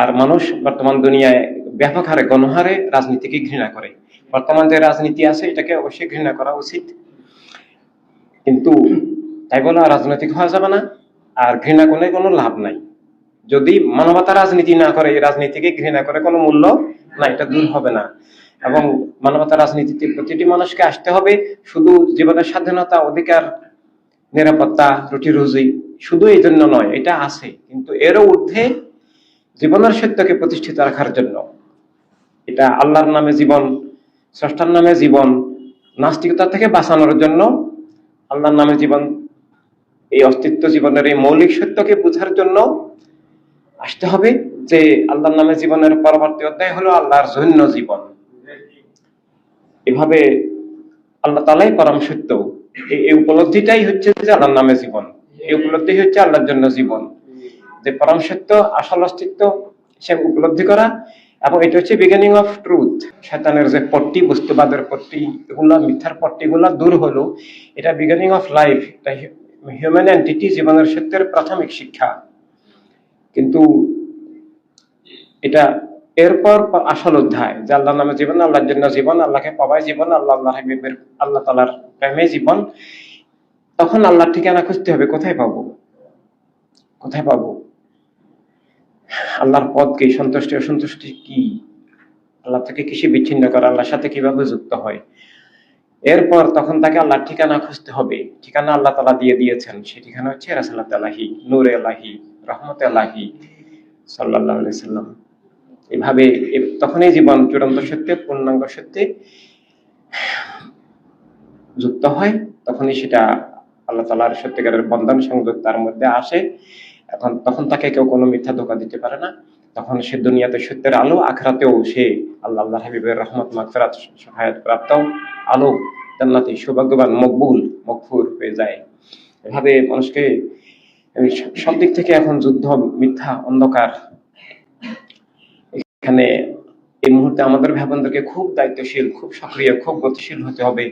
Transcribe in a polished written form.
আর মানুষ বর্তমান দুনিয়ায় ব্যাপক হারে গণহারে রাজনীতিকে ঘৃণা করে। বর্তমান যে রাজনীতি আছে এটাকে অবশ্যই ঘৃণা করা উচিত, কিন্তু তাই বলে রাজনৈতিক হওয়া যাবে না, আর ঘৃণা করলে কোনো লাভ নাই। যদি মানবতা রাজনীতি না করে, এই রাজনীতিকে ঘৃণা করে কোনো মূল্য না, এটা দূর হবে না। এবং মানবতা রাজনীতিতে প্রতিটি মানুষকে আসতে হবে। শুধু জীবনের স্বাধীনতা, অধিকার, নিরাপত্তা, রুটি রুজি শুধু এই জন্য নয়, এটা আছে, কিন্তু এরও ঊর্ধ্বে জীবনের সত্যকে প্রতিষ্ঠিত রাখার জন্য। এটা আল্লাহর নামে জীবন, স্রষ্টার নামে জীবন, নাস্তিকতা থেকে বাঁচানোর জন্য আল্লাহর নামে জীবন, এই অস্তিত্ব জীবনের এই মৌলিক সত্যকে বোঝার জন্য আসতে হবে যে আল্লাহর নামে জীবনের পরবর্তী অধ্যায় হলো আল্লাহর জন্য জীবন। এভাবে আল্লাহ তাআলাই পরম সত্য, এই উপলব্ধিটাই হচ্ছে যে আল্লাহর নামে জীবন, এই উপলব্ধি হচ্ছে আল্লাহর জন্য জীবন, যে পরম সত্য আসল অস্তিত্ব সে উপলব্ধি করা। এবং এটা হচ্ছে বিগিনিং অফ ট্রুথ। শয়তানের যে পট্টি, বস্তুবাদের পট্টি, এগুলা মিথ্যার পট্টিগুলা দূর হলো, এটা বিগিনিং অফ লাইফ, এটা হিউম্যান এন্টিটি, জীবনের সত্যের প্রাথমিক শিক্ষা। কিন্তু এটা এরপর আসল অধ্যায় যে আল্লাহর নামে জীবন, আল্লাহর জন্য জীবন, আল্লাহকে পাওয়াই জীবন, আল্লাহ তাআলার প্রেমে জীবন। তখন আল্লাহর ঠিকানা খুঁজতে হবে, কোথায় পাবো, কোথায় পাবো আল্লাহর পদ কি, সন্তুষ্টি অসন্তুষ্টি কি, আল্লাহ থেকে কিসে বিচ্ছিন্ন করা, আল্লাহর সাথে কিভাবে যুক্ত হয়। এরপর তখন তাকে আল্লাহর ঠিকানা খুঁজতে হবে। ঠিকানা আল্লাহ তাআলা দিয়ে দিয়েছেন, সেই ঠিকানা হচ্ছে রাসালাত এলাহি, নূর এলাহি, রহমত এলাহি সাল্লাল্লাহু আলাইহি সাল্লাম। এভাবে তখনই জীবন চূড়ান্ত সত্যে, পূর্ণাঙ্গ সত্যে যুক্ত হয়, তখনই সেটা আল্লাহ তাআলার সত্যিকারের বন্ধন সংযোগ তার মধ্যে আসে। তখন তাকে কেউ কোনো মিথ্যা ধোঁকা দিতে পারে না। তখন সে দুনিয়াতে সত্যের আলো, আখিরাতেও সে আল্লাহর হাবিবের রহমত, মাগফিরাত, সহায়তা প্রাপ্ত আলো, জান্নাতি সৌভাগ্যবান, মকবুল, মগফুর হয়ে যায়। এভাবে মানুষকে সব দিক থেকে এখন যুদ্ধ, মিথ্যা, অন্ধকার। এখানে এই মুহূর্তে আমাদের ভাইবোনদেরকে খুব দায়িত্বশীল, খুব সক্রিয়, খুব গতিশীল হতে হবে।